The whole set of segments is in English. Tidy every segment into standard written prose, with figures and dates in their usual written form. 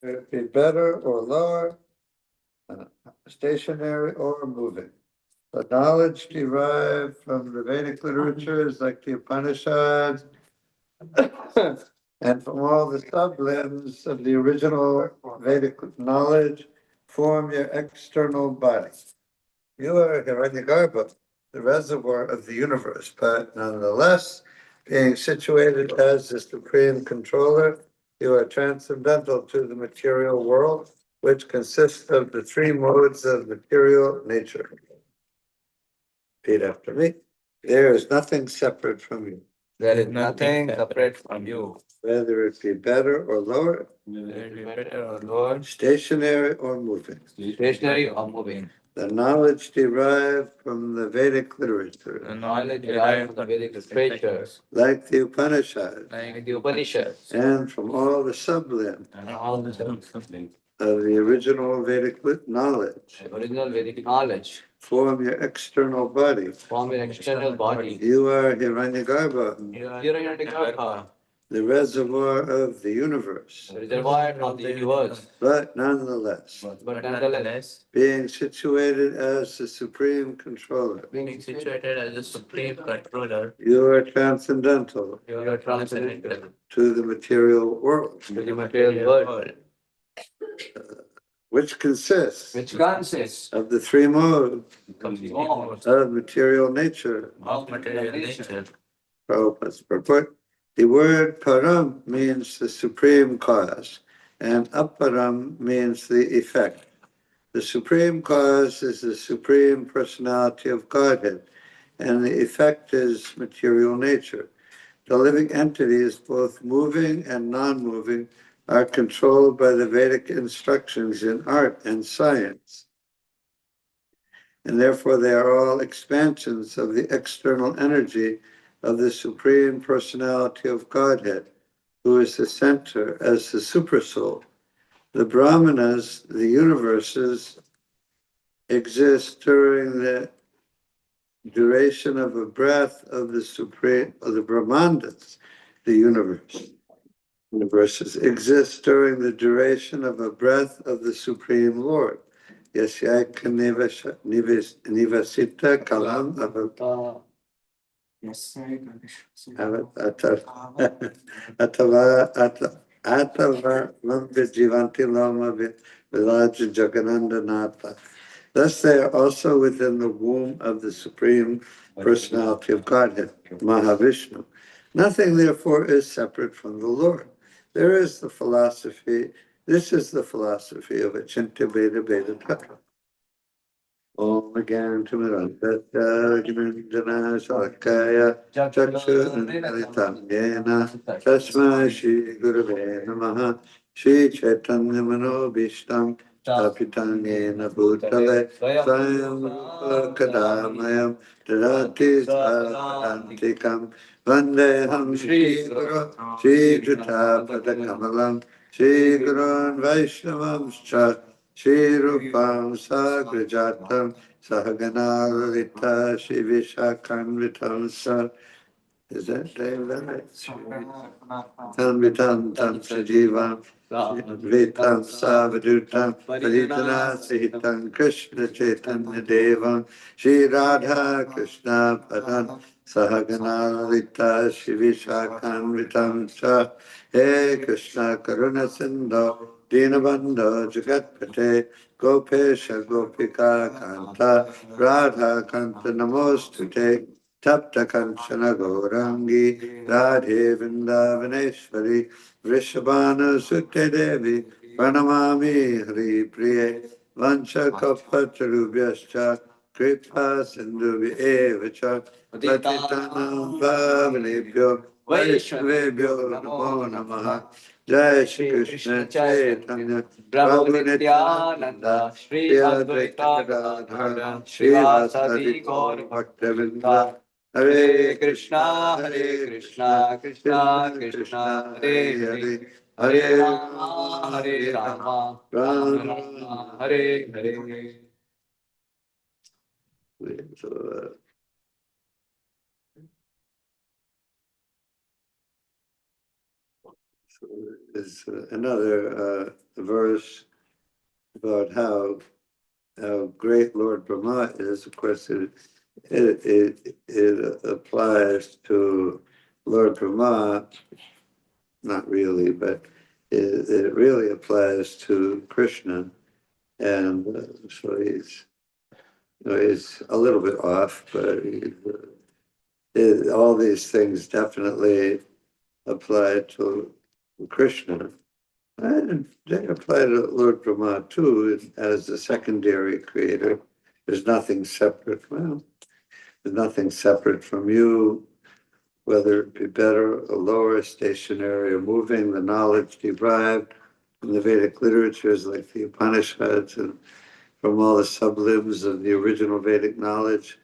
it be better or lower, stationary or moving. The knowledge derived from the Vedic literatures like the Upanishads and from all the sublimbs of the original Vedic knowledge form your external body. You are Hiranyagarbha, the reservoir of the universe, but nonetheless, being situated as the supreme controller, you are transcendental to the material world, which consists of the three modes of material nature. Repeat after me. There is nothing separate from you. There is nothing separate from you. Whether it be better or lower, Whether it be better or lower, stationary or moving. stationary or moving. The knowledge derived from the Vedic literature, The knowledge derived from the Vedic literatures, like the Upanishads, like the Upanishads, and from all the sublimbs and all the something of the original Vedic knowledge, original Vedic knowledge, form your external body. form your external body. You are Hiranyagarbha, You are Hiranyagarbha, the reservoir of the universe. the reservoir of the universe. But nonetheless, But nonetheless, being situated as the supreme controller, being situated as the supreme controller, you are transcendental you are transcendental to the material world, to the material world, which consists which consists of the three modes of the modes of material nature. of material nature. Prabhupada's purport. The word param means the supreme cause, and aparam means the effect. The supreme cause is the supreme personality of Godhead, and the effect is material nature. The living entities, both moving and non-moving, are controlled by the Vedic instructions in art and science. And therefore they are all expansions of the external energy of the Supreme Personality of Godhead, who is the center as the Supersoul. The Brahmanas, the universes, exist during the duration of a breath of the Supreme, of the Brahmandas, the universes exist during the duration of a breath of the Supreme Lord. Yasyaika nivasita kalam atava jivanti lama vilaja jaganandanata. Thus they are also within the womb of the Supreme Personality of Godhead, Mahavishnu. Nothing, therefore, is separate from the Lord. There is the philosophy, this is the philosophy of Achintya Veda Veda Tattva. Om Again Timirandasya Gnanjana Shalakaya Chakshuranitam Yena Tasma Shri Gurave Namaha Shri Chaitanya Manobishtam Stapitam Yena Bhutale Swayam Rupa Kadamayam Tadati Svadantikam Vandeham Shri Guru Shri Juta Padakamalam Shri Gurun Vaishnavamscha Shri Rupam Sagrajatam Sahagana Lalita Shri Vishakanvitam Sa. Is that David? Tanvitam Tam Sajivam Vitam Savadutam Paritana Sihitam Krishna Chaitanya Devam Shri Radha Krishna Padan Sahagana Lalita Shri Vishakanvitam Sa. He Krishna Karuna Sindhu Dinabandha Jagatpate Gopesha Gopika Kanta Radha Kanta Namostute Tapta Kanchana Gaurangi Radhe Vrindavaneshwari Vrishabhana Sutte Devi Pranamami Hari Priye Vancha Kapatarubhyascha Kripa Sindhuvi Evacha Patitanam Pavanebhyo Vaishnavebhyo Namo Namaha Jai Shri Krishna Chaitanya Prabhu Nityananda Shri Advaita Gadadhara Shri Vasadi Gaur Bhaktavinda Hare Krishna Krishna Krishna Hare Hare Hare Rama Rama Rama Hare Hare. So, is another verse about how great Lord Brahma is. Of course, it applies to Lord Brahma, not really, but it really applies to Krishna, and so he's a little bit off, but all these things definitely apply to Krishna. And they apply to Lord Brahma too, as the secondary creator. There's nothing separate. Well, there's nothing separate from you, whether it be better or lower, stationary or moving. The knowledge derived from the Vedic literatures like the Upanishads and from all the sublims of the original Vedic knowledge,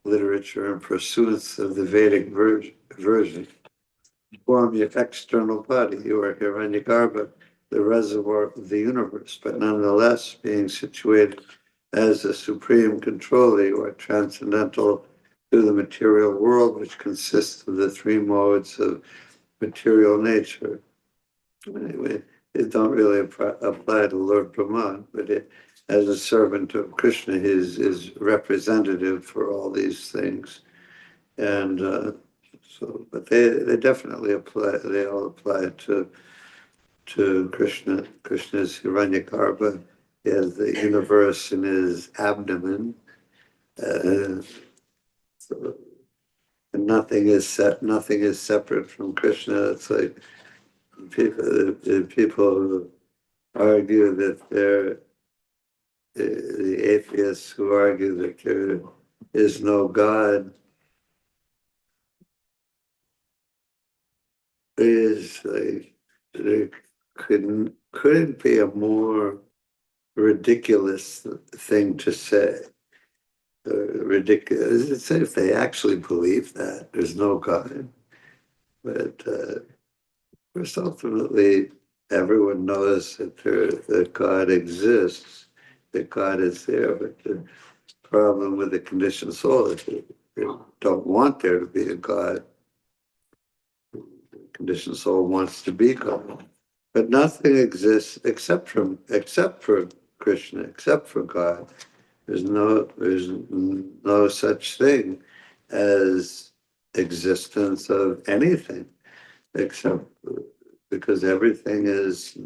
literature, and pursuits of the Vedic version form your external body. You are Hiranyagarbha, the reservoir of the universe, but nonetheless being situated as a supreme controller, you are transcendental to the material world, which consists of the three modes of material nature. Anyway, it don't really apply to Lord Brahma, but as a servant of Krishna, he is representative for all these things. And so, but they definitely apply. They all apply to Krishna. Krishna's Hiranyagarbha. He has the universe in his abdomen. So, and nothing is separate from Krishna. It's like people who argue that the atheists who argue that there is no God is like there couldn't be a more ridiculous thing to say. Ridiculous. It's if they actually believe that there's no God, but of course, ultimately, everyone knows that God exists, that God is there. But the problem with the conditioned soul is that they don't want there to be a God. The conditioned soul wants to be God. But nothing exists except for Krishna, except for God. There's no such thing as existence of anything except because everything is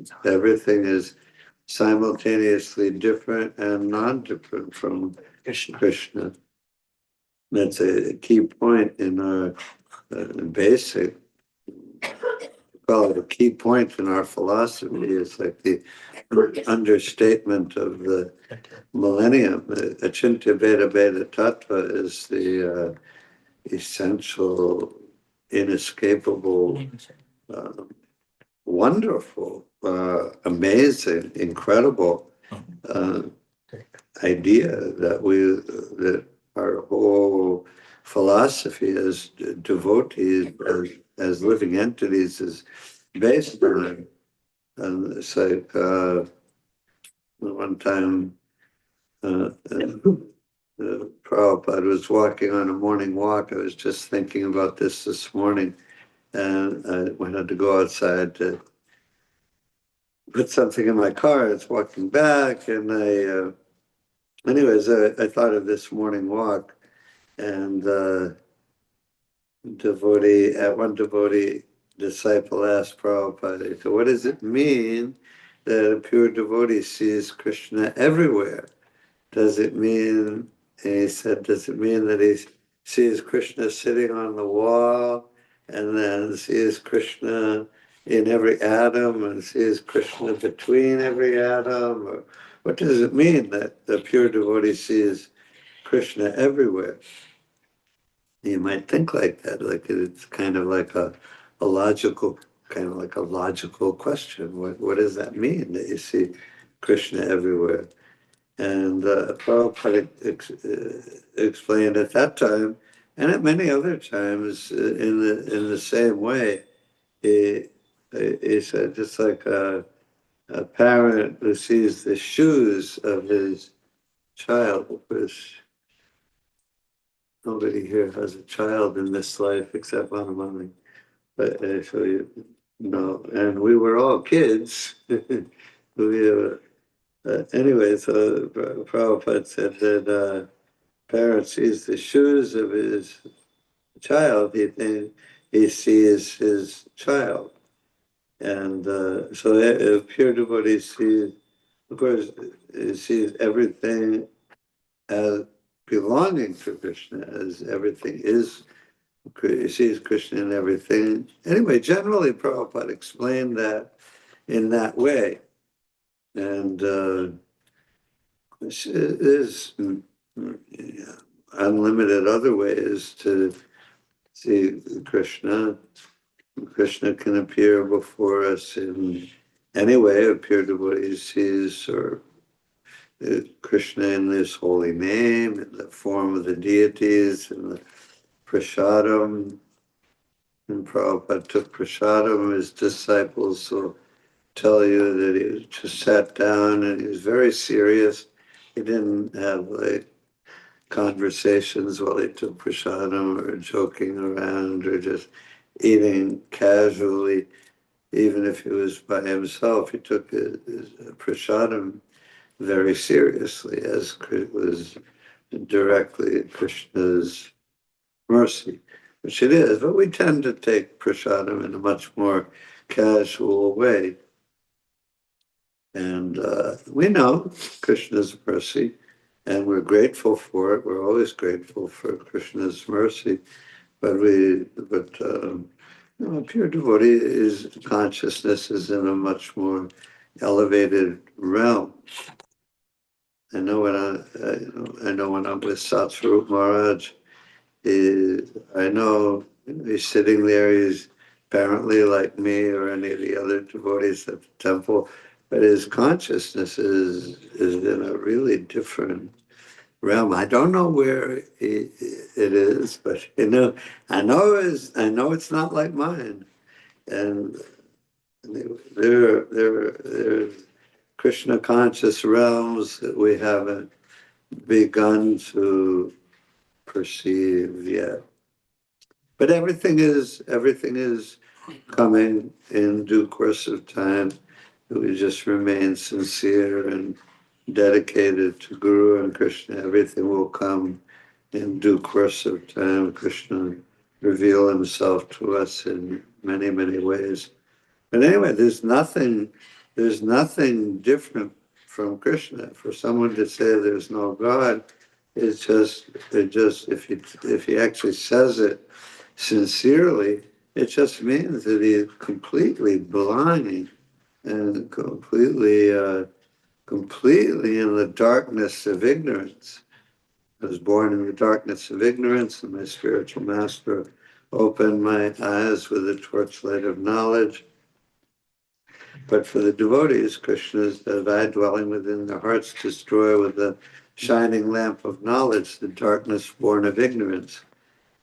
simultaneously different and non-different from Krishna. That's a key point in our basic, call it a key point in our philosophy. It's like the understatement of the millennium. Achintya Veda Veda Tattva is the essential, inescapable, wonderful, amazing, incredible idea that our whole philosophy as devotees, as living entities, is based on. And it's like one time Prabhupada was walking on a morning walk. I was just thinking about this morning, and I had to go outside to put something in my car. I was walking back, and I thought of this morning walk, and one devotee disciple asked Prabhupada, so what does it mean that a pure devotee sees Krishna everywhere? Does it mean, and he said, does it mean that he sees Krishna sitting on the wall and then sees Krishna in every atom and sees Krishna between every atom? Or what does it mean that the pure devotee sees Krishna everywhere? You might think like that, like it's kind of like a logical, question. What does that mean that you see Krishna everywhere? And Prabhupada explained at that time, and at many other times in the same way. He said, just like a parent who sees the shoes of his child, because nobody here has a child in this life except Manamani. But so No, and we were all kids. Anyway, so Prabhupada said that parent sees the shoes of his child, he thinks he sees his child. And so a pure devotee sees, of course, he sees everything as belonging to Krishna, as everything is. He sees Krishna in everything. Anyway, generally, Prabhupada explained that in that way. And there's unlimited other ways to see Krishna. Krishna can appear before us in any way, appear to what he sees, or Krishna in his holy name, in the form of the deities, in the prasadam. And Prabhupada took prasadam, his disciples will tell you that he just sat down and he was very serious. He didn't have like conversations while he took prasadam or joking around or just eating casually. Even if he was by himself, he took his prasadam very seriously, as it was directly Krishna's mercy, which it is. But we tend to take prasadam in a much more casual way. And we know Krishna's mercy, and we're grateful for it. We're always grateful for Krishna's mercy. But pure devotee consciousness is in a much more elevated realm. I know when I'm with Satsvarup Maharaj, I know he's sitting there. He's apparently like me or any of the other devotees at the temple, but his consciousness is in a really different realm. I don't know where it is, but I know it's not like mine. And there are Krishna conscious realms that we haven't begun to perceive yet. But everything is coming in due course of time. We just remain sincere and dedicated to Guru and Krishna. There'll will come in due course of time. Krishna reveal himself to us in many, many ways. But anyway, there's nothing different from Krishna. For someone to say there's no God, if he actually says it sincerely, it just means that he is completely blind and completely in the darkness of ignorance. I was born in the darkness of ignorance, and my spiritual master opened my eyes with the torchlight of knowledge. But for the devotees, Krishna's divine dwelling within their hearts destroy with the shining lamp of knowledge the darkness born of ignorance.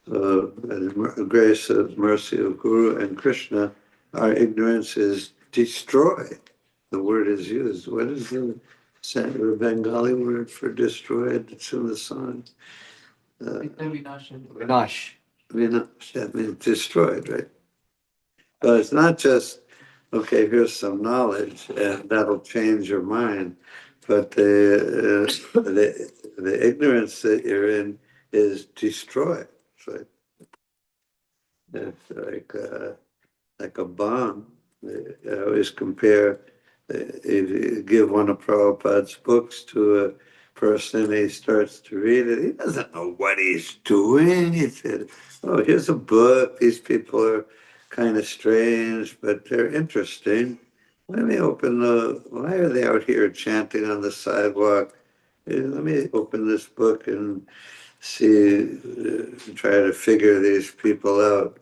So, by the grace of mercy of Guru and Krishna, our ignorance is destroyed. The word is used. What is the Bengali word for destroyed? It's in the song. Vinash. Vinash, that means destroyed, right? But it's not just, okay, here's some knowledge and that'll change your mind. But the ignorance that you're in is destroyed. It's like a bomb. I always compare, if you give one of Prabhupada's books to a person and he starts to read it, he doesn't know what he's doing. He said, oh, here's a book. These people are kind of strange, but they're interesting. Why are they out here chanting on the sidewalk? Let me open this book and try to figure these people out.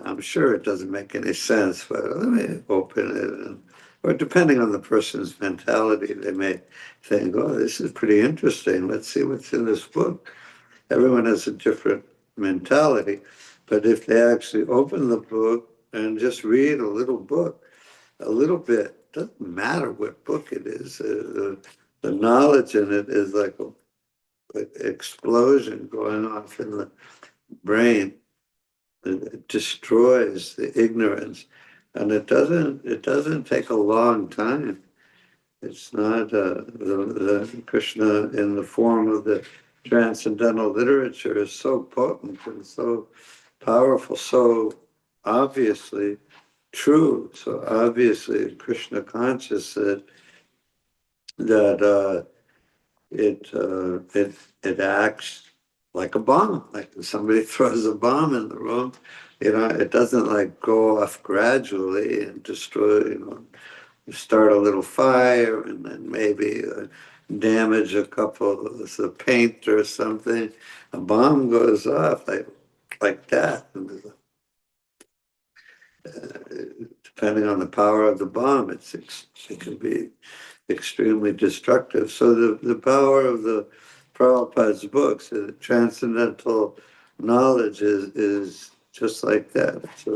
I'm sure it doesn't make any sense, but let me open it. Or depending on the person's mentality, they may think, oh, this is pretty interesting. Let's see what's in this book. Everyone has a different mentality. But if they actually open the book and just read a little bit, doesn't matter what book it is. The knowledge in it is like an explosion going off in the brain. It destroys the ignorance. And it doesn't take a long time. It's not the Krishna in the form of the transcendental literature is so potent and so powerful, so obviously true, so obviously Krishna conscious that it acts like a bomb. Like if somebody throws a bomb in the room, it doesn't like go off gradually and destroy. You start a little fire and then maybe damage a couple of the paint or something. A bomb goes off like that. And, depending on the power of the bomb, it can be extremely destructive. So the power of the Prabhupada's books, the transcendental knowledge is just like that. It's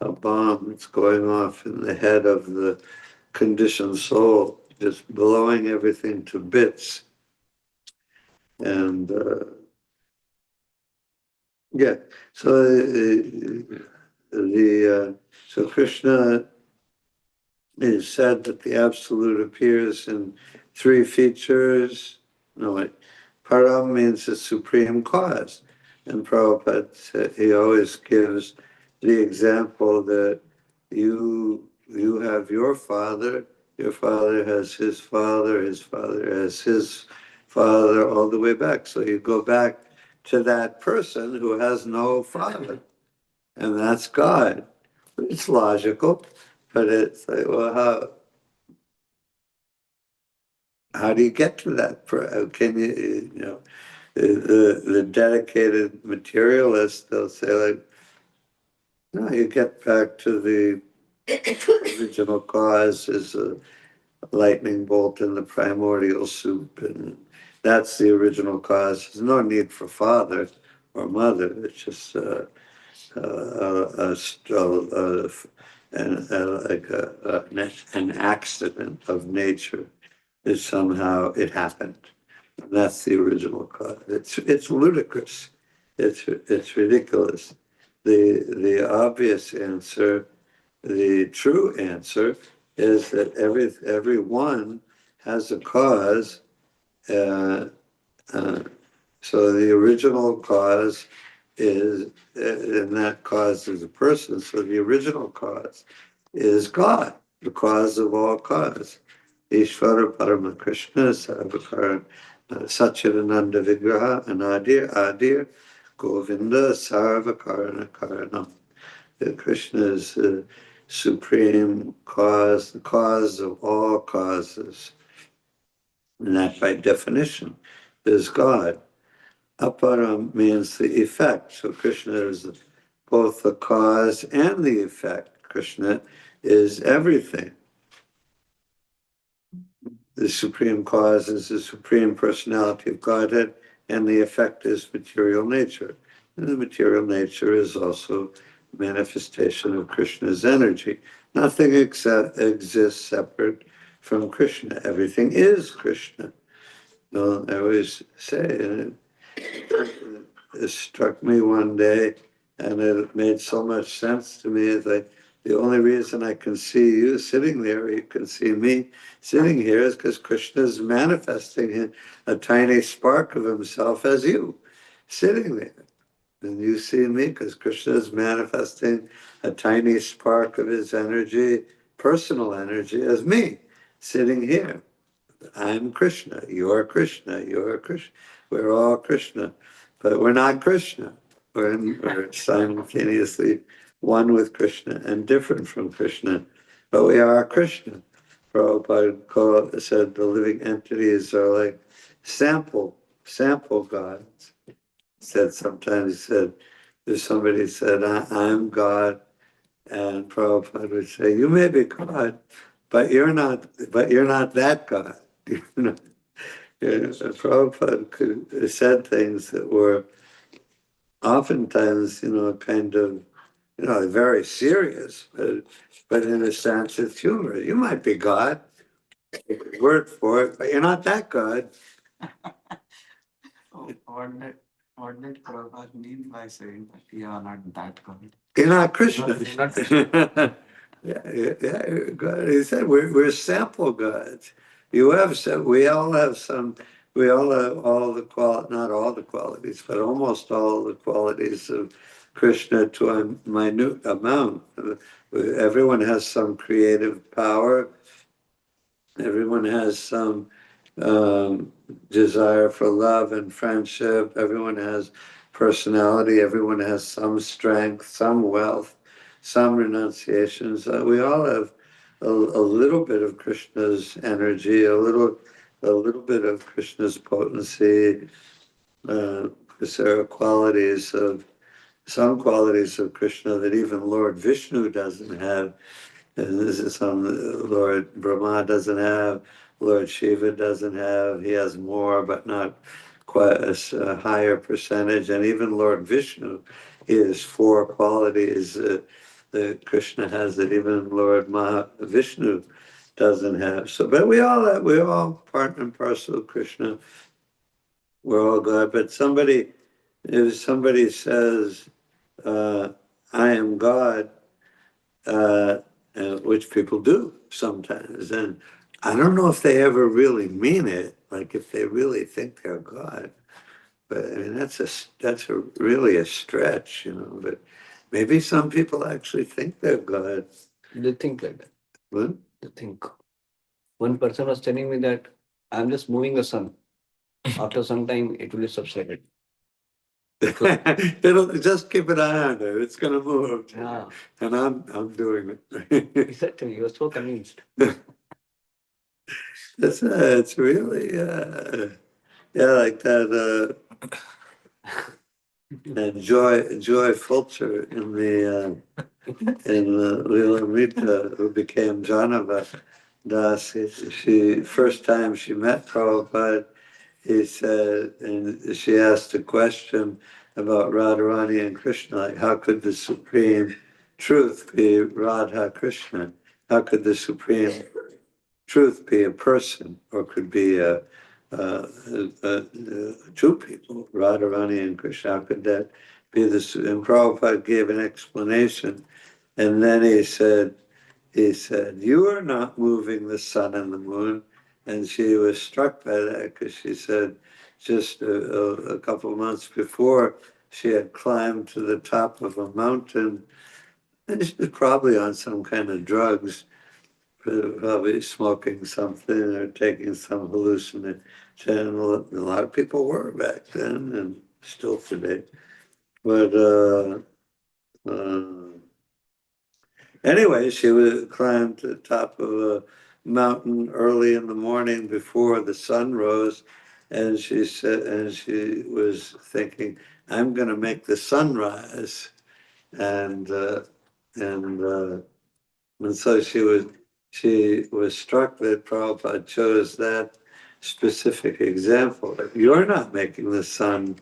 a bomb that's going off in the head of the conditioned soul, just blowing everything to bits. And yeah, so so Krishna is said that the Absolute appears in three features. No, wait. Param means the supreme cause. And Prabhupada said, he always gives the example that you have your father has his father has his father, all the way back. So you go back to that person who has no father, and that's God. It's logical. But it's like, well, how do you get to that? Can the dedicated materialists, they'll say like, no, you get back to the original cause is a lightning bolt in the primordial soup, and that's the original cause. There's no need for father or mother. It's just an accident of nature. Is somehow it happened. That's the original cause. It's ludicrous. It's ridiculous. The obvious answer, the true answer, is that everyone has a cause. Uh, uh, so the original cause is, and that cause is a person. So the original cause is God, the cause of all cause. Ishvara Parama Krishna Sarvakaran Satchidananda Vigraha Adir Govinda Sarvakarana Karanam. Krishna is the supreme cause, the cause of all causes. And that by definition is God. Aparam means the effect. So Krishna is both the cause and the effect. Krishna is everything. The supreme cause is the supreme personality of Godhead, and the effect is material nature. And the material nature is also manifestation of Krishna's energy. Nothing exists separate from Krishna. Everything is Krishna. So I always say, and it struck me one day, and it made so much sense to me. It's like the only reason I can see you sitting there, you can see me sitting here, is because Krishna is manifesting a tiny spark of himself as you, sitting there. And you see me because Krishna is manifesting a tiny spark of his energy, personal energy, as me, sitting here. I'm Krishna, you're Krishna, you're Krishna. We're all Krishna, but we're not Krishna. We're simultaneously one with Krishna and different from Krishna, but we are Krishna. Prabhupada said the living entities are like sample gods. Sometimes he said, if somebody said, I'm God, and Prabhupada would say, you may be God, but you're not that God. You know, Prabhupada said things that were oftentimes, kind of, very serious, but in a sense it's humor. You might be God, take your word for it, but you're not that God. Oh, wonder. What did Prabhupada mean by saying that we are not that God? You're not Krishna. You're not Krishna. Yeah, God. He said we're sample gods. You have some. We all have some. We all have all the not all the qualities, but almost all the qualities of Krishna to a minute amount. Everyone has some creative power. Everyone has some desire for love and friendship. Everyone has personality. Everyone has some strength, some wealth, some renunciations. We all have a little bit of Krishna's energy, a little bit of Krishna's potency. Because there are some qualities of Krishna that even Lord Vishnu doesn't have. And this is some Lord Brahma doesn't have, Lord Shiva doesn't have. He has more, but not quite a higher percentage. And even Lord Vishnu is four qualities that Krishna has that even Lord Vishnu doesn't have. So, but we're all part and parcel of Krishna. We're all God. But if somebody says, "I am God," uh, which people do sometimes. And I don't know if they ever really mean it, like if they really think they're God. But I mean, that's really a stretch, But maybe some people actually think they're God. They think like that. What? They think. One person was telling me that I'm just moving the sun. After some time, it will be subsided. It'll just keep an eye on it. It's going to move. Yeah. And I'm doing He it. said to me, he was so convinced. It's really, yeah, like that. And Joy Fulcher in Leelamrita, who became Janava Das. She first time she met Prabhupada, he said, and she asked a question about Radharani and Krishna, like how could the supreme truth be Radha Krishna? How could the supreme truth be a person, or could be two people, Radharani and Krishna? How could that be this? And Prabhupada gave an explanation, and then he said, "You are not moving the sun and the moon." And she was struck by that because she said, just a couple of months before, she had climbed to the top of a mountain, and she was probably on some kind of drugs, probably smoking something or taking some hallucinogen. A lot of people were back then and still today. But anyway, she would climb to the top of a mountain early in the morning before the sun rose. And she said, and she was thinking, I'm going to make the sun rise. And, uh, and, and so she was struck that Prabhupada chose that specific example. You're not making the sun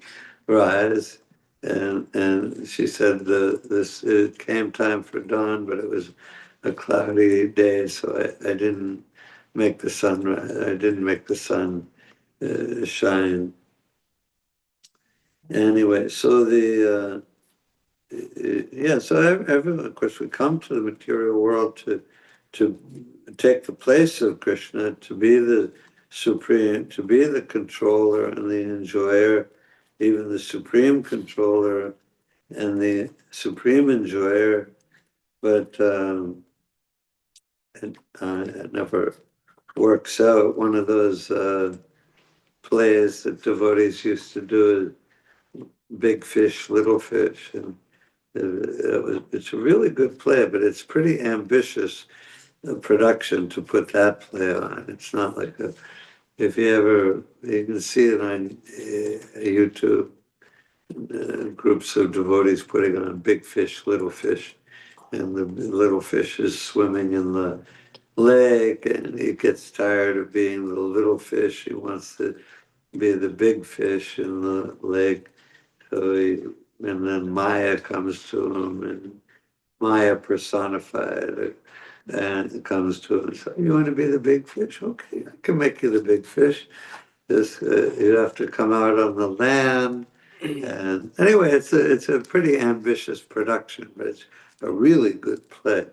rise. And she said it came time for dawn, but it was a cloudy day, so I didn't make the sun rise. I didn't make the sun shine. Anyway, so so everyone, of course, we come to the material world to take the place of Krishna, to be the supreme, to be the controller and the enjoyer, even the supreme controller and the supreme enjoyer. But it never works out. One of those plays that devotees used to do is Big Fish, Little Fish, and it's a really good play, but it's pretty ambitious production to put that play on. It's not like if you can see it on YouTube, groups of devotees putting on Big Fish, Little Fish, and the little fish is swimming in the lake, and he gets tired of being the little fish. He wants to be the big fish in the lake. And then Maya comes to him, and Maya personified, and it comes to him and says, "You want to be the big fish? Okay, I can make you the big fish. You have to come out on the land, And anyway, it's a pretty ambitious production, but it's a really good play.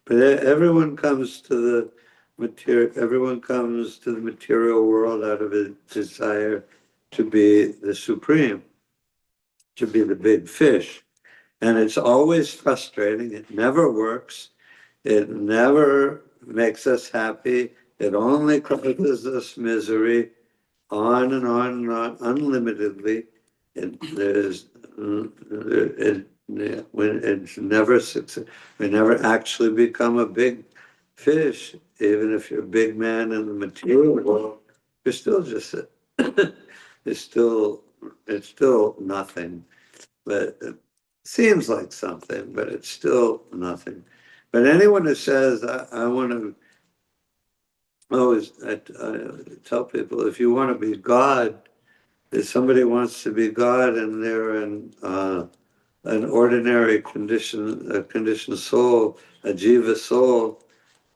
But everyone comes to the everyone comes to the material world out of a desire to be the supreme, to be the big fish. And it's always frustrating. It never works. It never makes us happy. It only causes us misery, on and on and on, unlimitedly. There's when it's never success. We never actually become a big fish, even if you're a big man in the material world. You're still just it's still nothing. But it seems like something, but it's still nothing. But anyone who says, I want to, always I tell people, if you want to be God, if somebody wants to be God and they're in an ordinary condition, a conditioned soul, a jiva soul,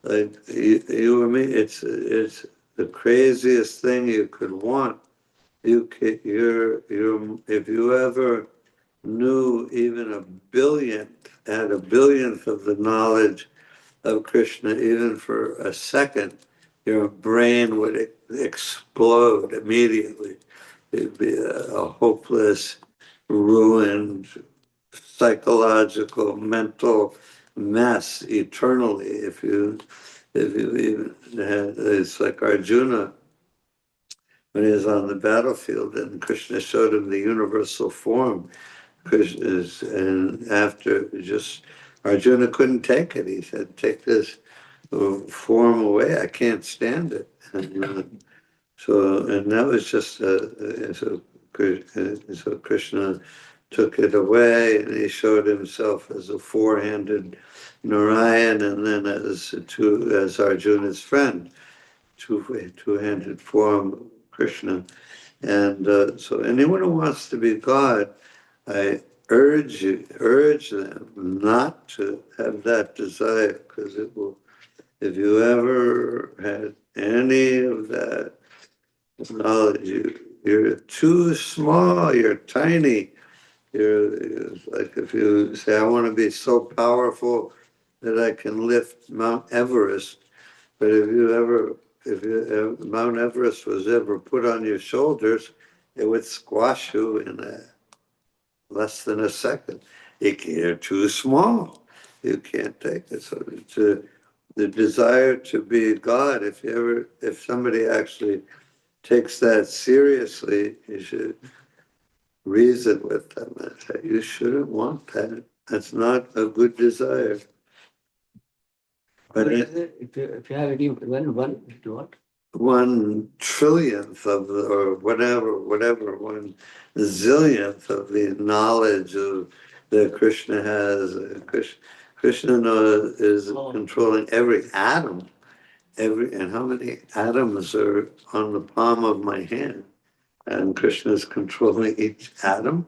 like you or me, it's the craziest thing you could want. If you ever knew even had a billionth of the knowledge of Krishna, even for a second, your brain would explode immediately. It'd be a hopeless, ruined, psychological, mental mess eternally if you even had, it's like Arjuna when he was on the battlefield and Krishna showed him the universal form. Krishna's, and after just Arjuna couldn't take it. He said, "Take this form away. I can't stand it." And that was just so Krishna took it away, and he showed himself as a four-handed Narayan, and then as Arjuna's friend, two-handed form Krishna. And so anyone who wants to be God, I urge them not to have that desire, because it will, if you ever had any of that knowledge, you're too small, you're tiny. It's like if you say, I want to be so powerful that I can lift Mount Everest, but if Mount Everest was ever put on your shoulders, it would squash you in less than a second. You're too small. You can't take it. So the desire to be God, if somebody actually takes that seriously, you should reason with them and say, you shouldn't want that. That's not a good desire. But if you have any what? 1 trillionth of or whatever 1 zillionth of the knowledge that Krishna has. Krishna is controlling every atom, and how many atoms are on the palm of my hand, and Krishna is controlling each atom.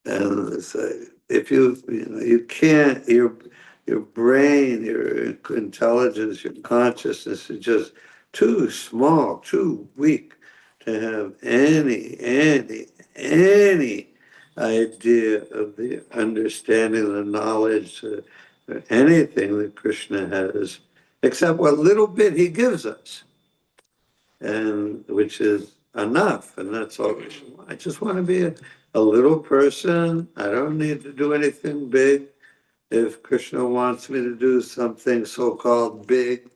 And so if you can't, your brain, your intelligence, your consciousness is just too small, too weak to have any idea of the understanding, the knowledge, anything that Krishna has, except what little bit he gives us, and which is enough, and that's all. I just want to be a little person. I don't need to do anything big. If Krishna wants me to do something so-called big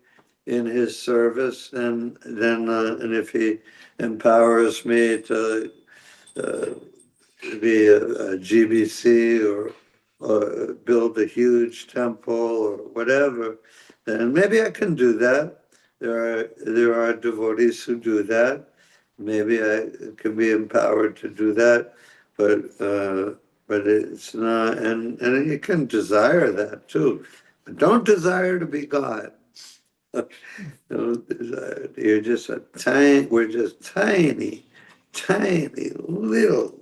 in his service, and if he empowers me to be a GBC or build a huge temple or whatever, then maybe I can do that. There are devotees who do that. Maybe I can be empowered to do that, but it's not. And you can desire that too, but don't desire to be God. Don't desire. You're just a tiny. We're just tiny, little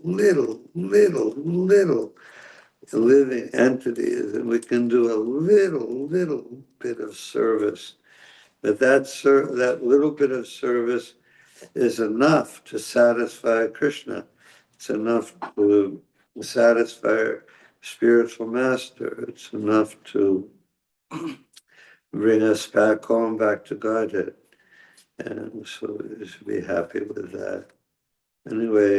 living entities, and we can do a little bit of service. But that little bit of service is enough to satisfy Krishna. It's enough to satisfy our spiritual master. It's enough to bring us back home, back to Godhead. And so we should be happy with that. Anyway,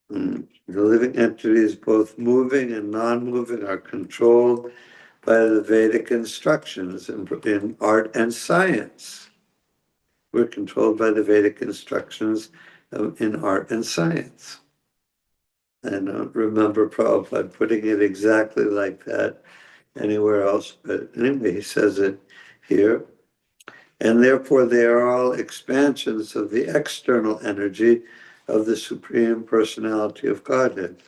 the living entities, both moving and non-moving, are controlled by the Vedic instructions in art and science. We're controlled by the Vedic instructions in art and science. I don't remember Prabhupada putting it exactly like that anywhere else, but anyway, he says it here. And therefore, they are all expansions of the external energy of the Supreme Personality of Godhead.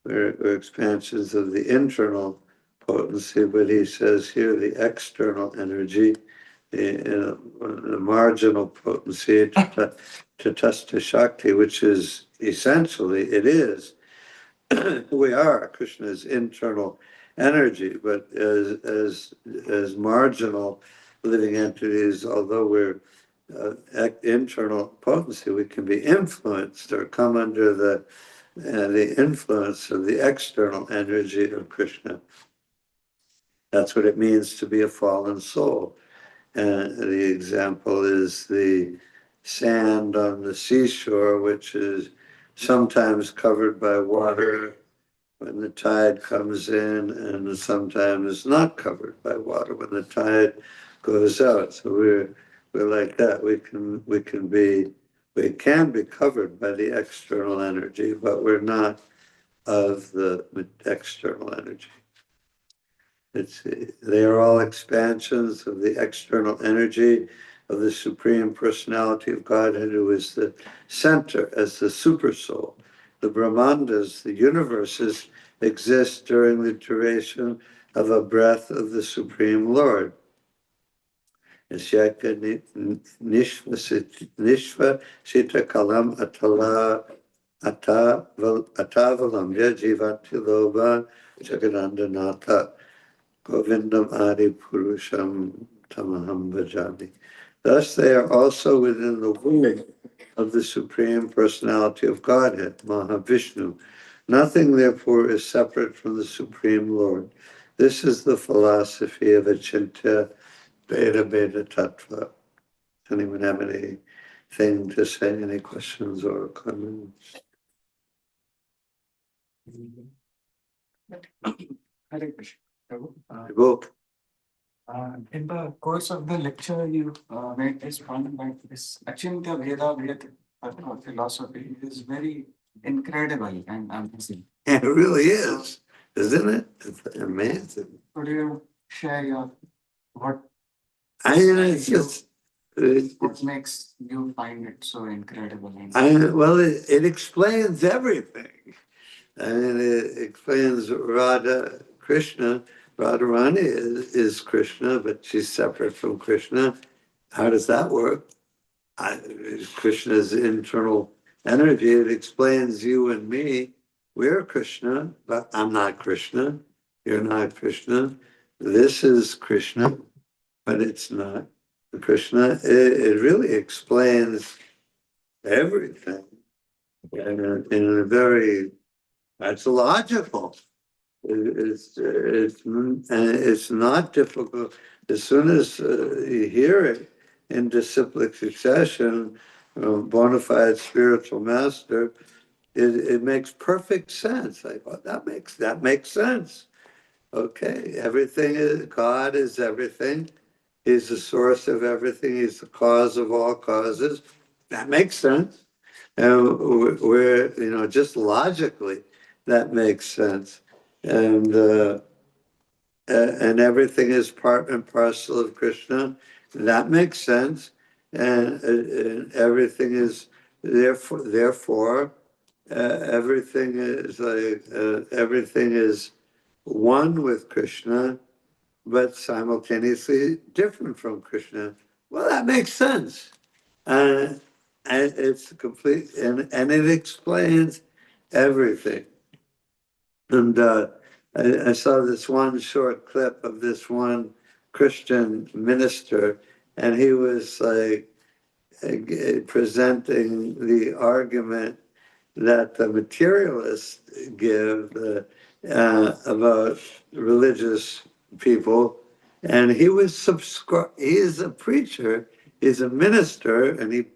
We're expansions of the internal potency, but he says here the external energy, the marginal potency, Tatastha Shakti, which is essentially, it is, we are Krishna's internal energy, but as marginal living entities, although we're internal potency, we can be influenced or come under the influence of the external energy of Krishna. That's what it means to be a fallen soul. And the example is the sand on the seashore, which is sometimes covered by water when the tide comes in, and sometimes not covered by water when the tide goes out. So we're like that. We can be covered by the external energy, but we're not of the external energy. They are all expansions of the external energy of the Supreme Personality of Godhead, who is the center as the super soul. The Brahmandas, the universes, exist during the duration of a breath of the Supreme Lord. Nishva Sita Kalam Atala Atavalamya Jivanti Loba Jagadandanata Govindam Adi Purusham Tamaham Bhajami. Thus they are also within the womb of the Supreme Personality of Godhead, Mahavishnu. Nothing, therefore, is separate from the Supreme Lord. This is the philosophy of Achintya Beta Beta Tattva. Anyone have anything to say, any questions or comments? Hare Krishna. Prabhu. Book. In the course of the lecture, you made this point that this Achintya Veda Veda philosophy is very incredible and amazing. It really is, isn't it? It's amazing. Could you share your what I mean, it's just. what makes you find it so incredible? Well, it explains everything. I mean, it explains Radha Krishna. Radharani is Krishna, but she's separate from Krishna. How does that work? Krishna's internal energy. It explains you and me. We're Krishna, but I'm not Krishna. You're not Krishna. This is Krishna, but it's not Krishna. It really explains everything in a very, that's logical. It's not difficult. As soon as you hear it in disciplic succession, bona fide spiritual master, it makes perfect sense. I thought that makes sense. Okay, everything is, God is everything. He's the source of everything. He's the cause of all causes. That makes sense. And we're, just logically, that makes sense. And everything is part and parcel of Krishna. That makes sense. And everything is therefore everything is everything is one with Krishna, but simultaneously different from Krishna. Well, that makes sense. And it's complete, and it explains everything. And I saw this one short clip of this one Christian minister, and he was like presenting the argument that the materialists give about religious people. And he was he's a preacher, he's a minister, and he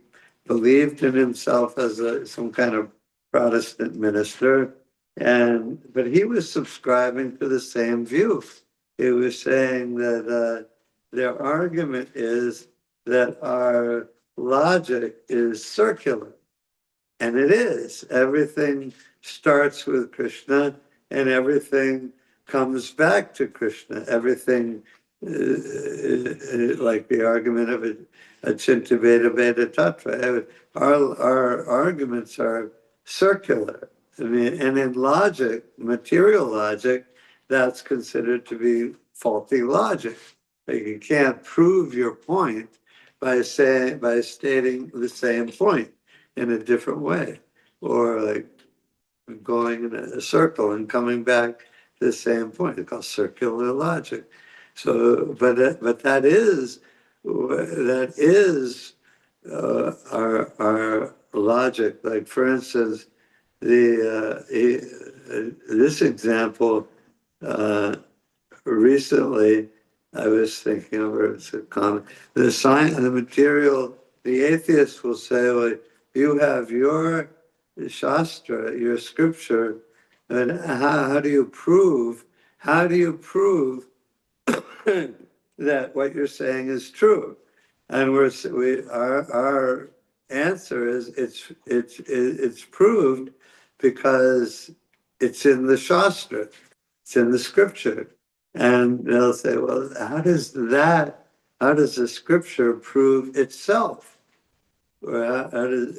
believed in himself as some kind of Protestant minister. But he was subscribing to the same view. He was saying that their argument is that our logic is circular. And it is. Everything starts with Krishna and everything comes back to Krishna. Everything, like the argument of a Chinta Veda Veda Tattva, our arguments are circular. I mean, and in logic, material logic, that's considered to be faulty logic. Like you can't prove your point by stating the same point in a different way, or like going in a circle and coming back to the same point. It's called circular logic. So, but that is our logic. Like for instance, this example recently, I was thinking of it as a comment. The material, the atheist will say, well, you have your Shastra, your scripture, and how do you prove that what you're saying is true? And our answer is it's proved because it's in the Shastra, it's in the scripture. And they'll say, well, how does the scripture prove itself? Or how does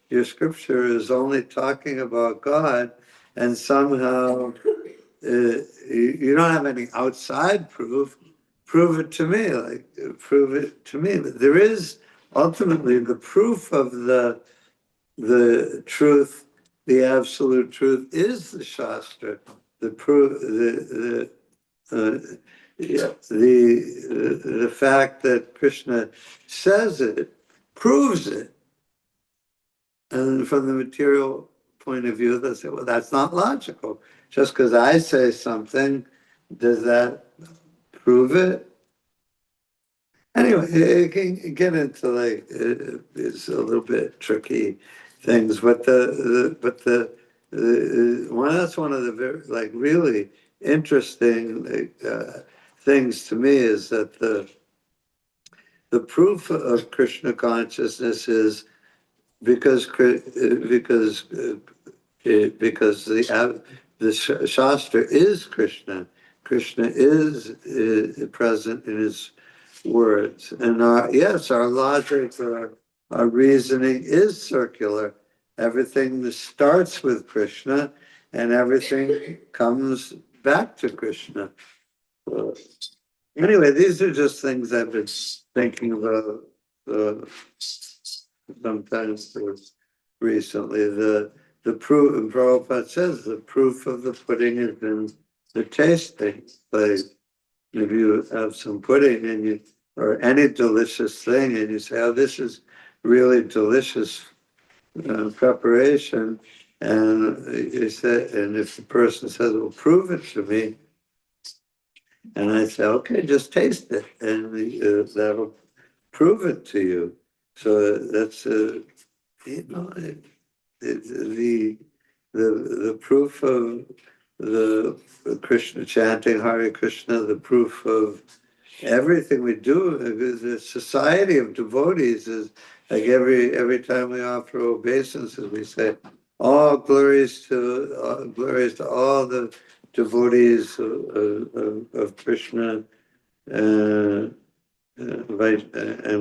your scripture is only talking about God, and somehow you don't have any outside proof. Prove it to me, prove it to me. But there is ultimately the proof of the truth, the absolute truth is the Shastra. The proof, the fact that Krishna says it proves it. And from the material point of view, they say, well, that's not logical. Just because I say something, does that prove it? Anyway, it can get into like it's a little bit tricky things, but that's one of the very like really interesting things to me is that the proof of Krishna consciousness is because the Shastra is Krishna. Krishna is present in his words. And our logic, our reasoning is circular. Everything that starts with Krishna and everything comes back to Krishna. Anyway, these are just things I've been thinking about sometimes recently. The proof, and Prabhupada says, the proof of the pudding is in the tasting. Like if you have some pudding and or any delicious thing, and you say, "Oh, this is really delicious preparation," and you say, and if the person says, "Well, prove it to me," and I say, "Okay, just taste it," and that'll prove it to you. So that's the proof of the Krishna chanting Hare Krishna, the proof of everything we do. The society of devotees is like every time we offer obeisances, we say, "All glories to all the devotees of Krishna." And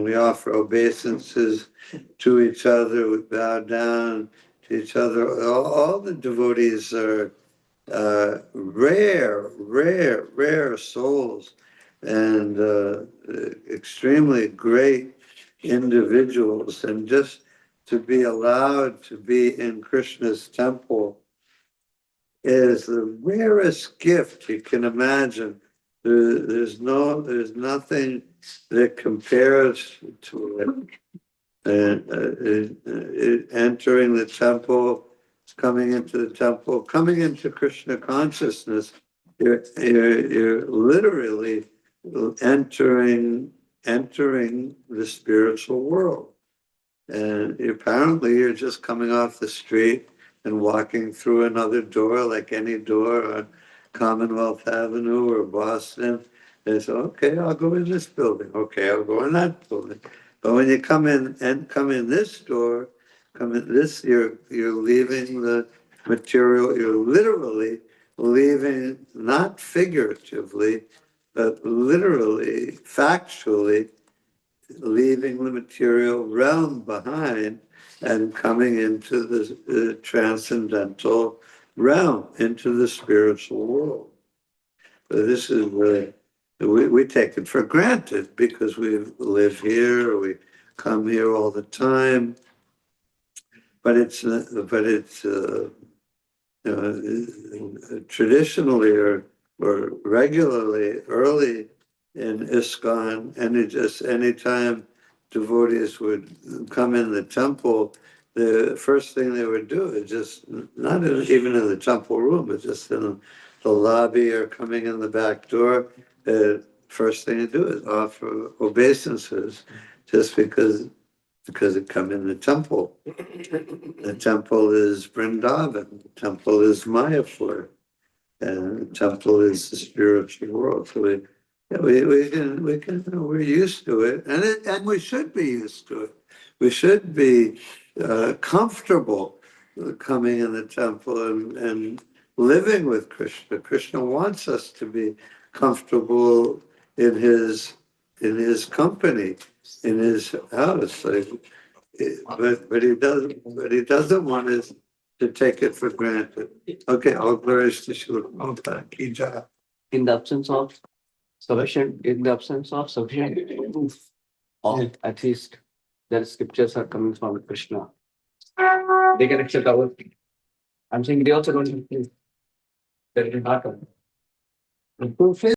we offer obeisances to each other. We bow down to each other. All the devotees are rare souls, and extremely great individuals. And just to be allowed to be in Krishna's temple is the rarest gift you can imagine. There's nothing that compares to it. and entering the temple, coming into the temple, coming into Krishna consciousness, you're literally entering the spiritual world. And apparently you're just coming off the street and walking through another door like any door on Commonwealth Avenue or Boston. They say, okay, I'll go in this building. Okay, I'll go in that building. But when you come in this door, come in this, you're leaving the material, you're literally leaving, not figuratively, but literally, factually, leaving the material realm behind and coming into the transcendental realm, into the spiritual world. So this is we take it for granted because we live here, we come here all the time, but it's traditionally or regularly early in ISKCON, anytime devotees would come in the temple, the first thing they would do is just not even in the temple room, but just in the lobby or coming in the back door. The first thing to do is offer obeisances, just because it come in the temple. The temple is Vrindavan. The temple is Mayapur. And the temple is the spiritual world. So we're used to it, and we should be used to it. We should be comfortable coming in the temple and living with Krishna. Krishna wants us to be comfortable in his company, in his house. But he doesn't want us to take it for granted. Okay, all glories to Srila Prabhupada ki jai. In the absence of proof of at least their scriptures are coming from Krishna, they can accept our. I'm saying they also don't believe that it will happen. The proof is